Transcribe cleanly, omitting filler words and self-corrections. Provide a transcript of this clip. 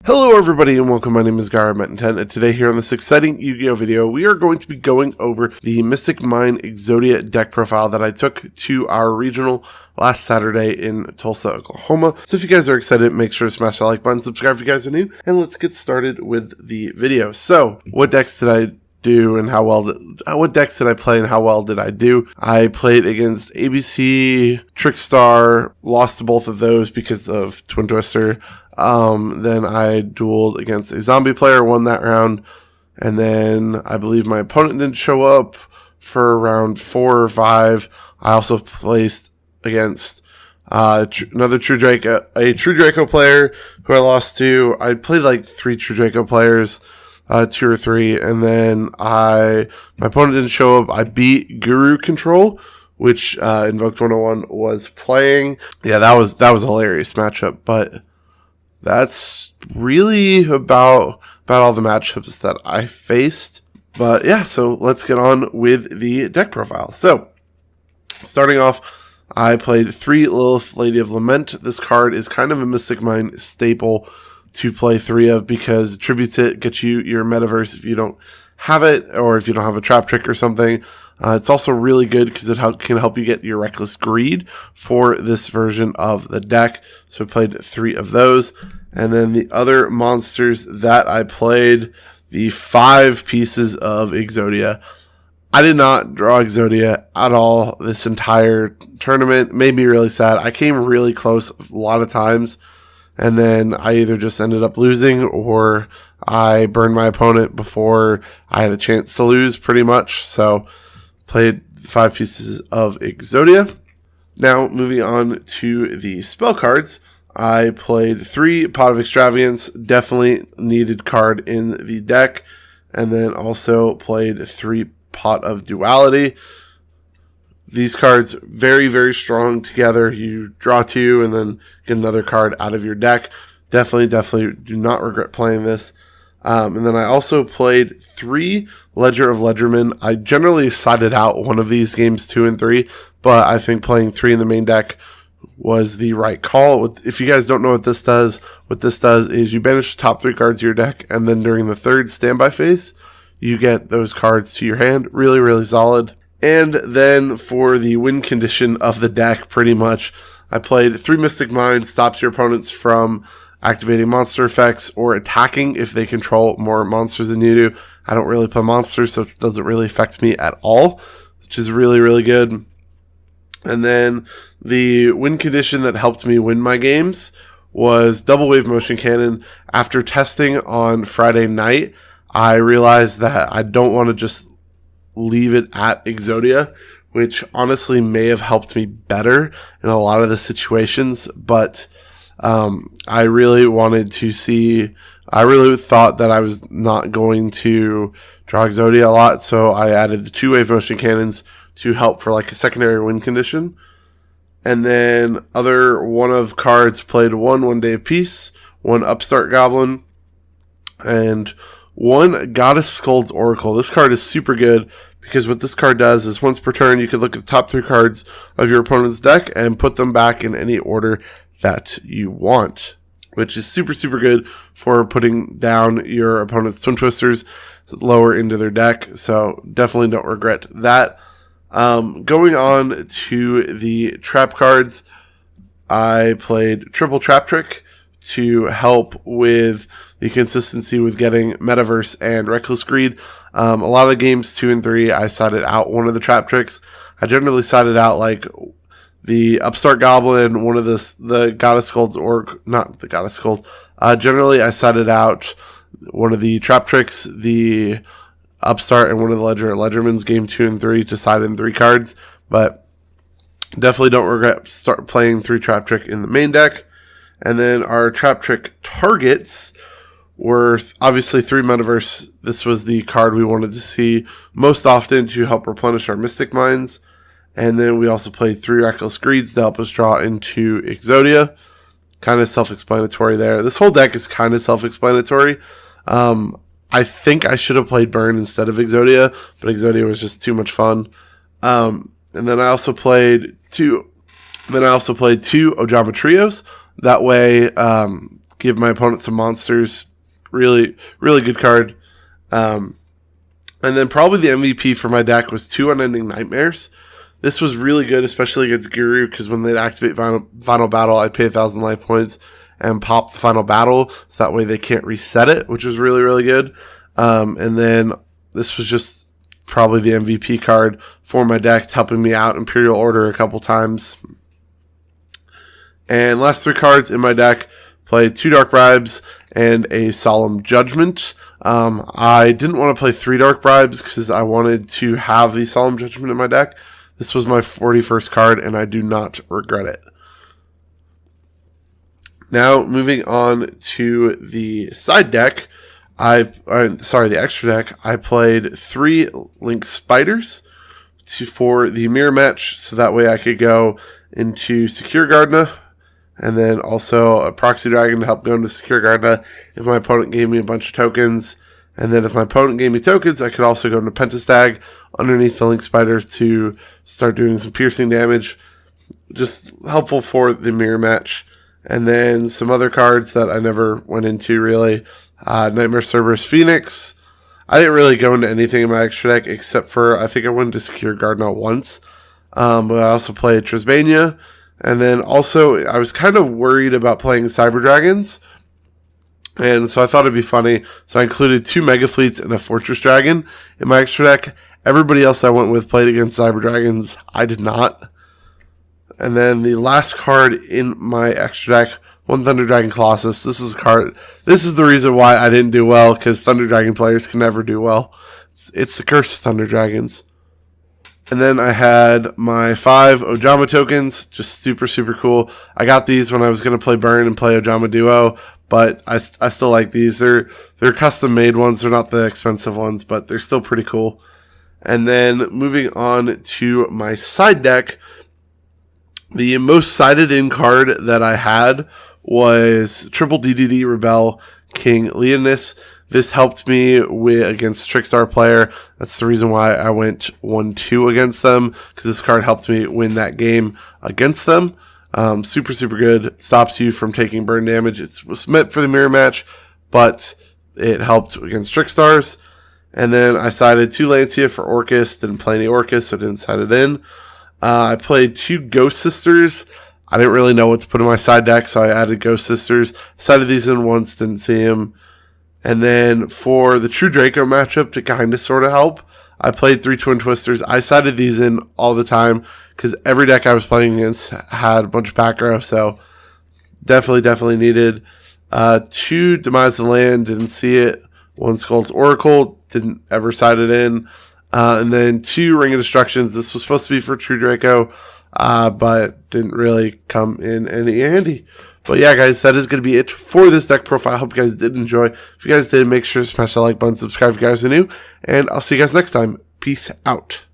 Hello everybody and welcome, my name is GaaraOfBentonYGO, and today here on this exciting Yu-Gi-Oh video, we are going to be going over the Mystic Mine Exodia deck profile that I took to our regional last Saturday in Tulsa, Oklahoma. So if you guys are excited, make sure to smash that like button, subscribe if you guys are new, and let's get started with the video. So, what decks did I do and what decks did I play and how well did I do? I played against ABC, Trickstar, lost to both of those because of Twin Twister. Then I dueled against a zombie player, won that round, and then I believe my opponent didn't show up for round 4 or 5. I also placed against another True Draco, a True Draco player who I lost to. I played like 3 True Draco players, 2 or 3, and then my opponent didn't show up. I beat Guru Control, which Invoked 101 was playing. Yeah, that was a hilarious matchup, but that's really about all the matchups that I faced. But yeah, so let's get on with the deck profile. So, starting off, I played 3 Lilith, Lady of Lament. This card is kind of a Mystic Mine staple to play 3 of because it tributes it, gets you your Metaverse if you don't have it, or if you don't have a Trap Trick or something. It's also really good because it can help you get your Reckless Greed for this version of the deck. So I played 3 of those. And then the other monsters that I played, the 5 pieces of Exodia. I did not draw Exodia at all this entire tournament. It made me really sad. I came really close a lot of times, and then I either just ended up losing or I burned my opponent before I had a chance to lose, pretty much. So played 5 pieces of Exodia. Now, moving on to the spell cards, I played 3 Pot of Extravagance, definitely needed card in the deck, and then also played 3 Pot of Duality. These cards, very, very strong together. You draw 2 and then get another card out of your deck. Definitely do not regret playing this. And then I also played 3 Ledger of Ledgermen. I generally sided out one of these games 2 and 3, but I think playing 3 in the main deck was the right call. If you guys don't know what this does is you banish the top 3 cards of your deck, and then during the 3rd standby phase, you get those cards to your hand. Really, really solid. And then for the win condition of the deck, pretty much, I played 3 Mystic Mine, stops your opponents from activating monster effects or attacking if they control more monsters than you do. I don't really play monsters, so it doesn't really affect me at all, which is really, really good. And then the win condition that helped me win my games was Double Wave Motion Cannon. After testing on Friday night, I realized that I don't want to just leave it at Exodia, which honestly may have helped me better in a lot of the situations, but I really wanted to see, I really thought that I was not going to draw Exodia a lot, so I added the 2-wave motion cannons to help for like a secondary win condition. And then other one of cards played 1 Day of Peace, 1 Upstart Goblin, and 1 Goddess Skuld's Oracle. This card is super good because what this card does is once per turn, you can look at the top 3 cards of your opponent's deck and put them back in any order that you want, which is super, super good for putting down your opponent's Twin Twisters lower into their deck. So definitely don't regret that. Going on to the trap cards, I played Triple Trap Trick to help with the consistency with getting Metaverse and Reckless Greed. A lot of games 2 and 3, I sided out one of the trap tricks. I generally sided out like the Upstart Goblin, one of the Goddess Skulds, or not the Goddess Skuld. Generally, I sided out one of the trap tricks, the Upstart, and one of the Ledger of Ledgermen's game 2 and 3 to side in 3 cards. But definitely don't regret start playing 3 trap trick in the main deck. And then our trap trick targets were obviously 3 Metaverse. This was the card we wanted to see most often to help replenish our Mystic Mines. And then we also played 3 Reckless Greeds to help us draw into Exodia. Kind of self-explanatory there. This whole deck is kind of self-explanatory. I think I should have played Burn instead of Exodia, but Exodia was just too much fun. And then I also played 2 Ojama Trios. That way, give my opponent some monsters. Really, really good card. And then probably the MVP for my deck was 2 Unending Nightmares. This was really good, especially against Guru, because when they'd activate Final Battle, I'd pay 1,000 life points and pop the Final Battle, so that way they can't reset it, which was really, really good. And then this was just probably the MVP card for my deck, helping me out Imperial Order a couple times. And last 3 cards in my deck, played 2 Dark Bribes and a Solemn Judgment. I didn't want to play 3 Dark Bribes because I wanted to have the Solemn Judgment in my deck. This was my 41st card, and I do not regret it. Now, moving on to the side deck, the extra deck, I played 3 Link Spiders for the mirror match, so that way I could go into Secure Gardna, and then also a Proxy Dragon to help go into Secure Gardna if my opponent gave me a bunch of tokens. And then if my opponent gave me tokens, I could also go into Pentastag underneath the Link Spider to start doing some piercing damage. Just helpful for the mirror match. And then some other cards that I never went into really. Nightmare Cerberus Phoenix. I didn't really go into anything in my extra deck except for, I think I went into Secure Gardna once. But I also played Trisbania. And then also, I was kind of worried about playing Cyber Dragons. And so I thought it'd be funny. So I included 2 Mega Fleets and a Fortress Dragon in my extra deck. Everybody else I went with played against Cyber Dragons. I did not. And then the last card in my extra deck, 1 Thunder Dragon Colossus. This is the reason why I didn't do well, because Thunder Dragon players can never do well. It's the curse of Thunder Dragons. And then I had my 5 Ojama tokens, just super, super cool. I got these when I was going to play Burn and play Ojama Duo, but I still like these. They're custom-made ones. They're not the expensive ones, but they're still pretty cool. And then moving on to my side deck, the most sided-in card that I had was Triple DDD Rebel King Leonis. This helped me against Trickstar player. That's the reason why I went 1-2 against them, because this card helped me win that game against them. Super, super good. Stops you from taking burn damage. It was meant for the mirror match, but it helped against Trickstars. And then I sided 2 Lancia for Orcus. Didn't play any Orcus, so I didn't side it in. I played 2 Ghost Sisters. I didn't really know what to put in my side deck, so I added Ghost Sisters. Sided these in once, didn't see him. And then for the True Draco matchup to kind of sort of help, I played 3 Twin Twisters. I sided these in all the time because every deck I was playing against had a bunch of back row, so definitely needed. 2 Demise the Land, didn't see it. 1 Skull's Oracle, didn't ever side it in. And then 2 Ring of Destructions. This was supposed to be for True Draco, but didn't really come in any handy. But yeah, guys, that is going to be it for this deck profile. I hope you guys did enjoy. If you guys did, make sure to smash that like button, subscribe if you guys are new, and I'll see you guys next time. Peace out.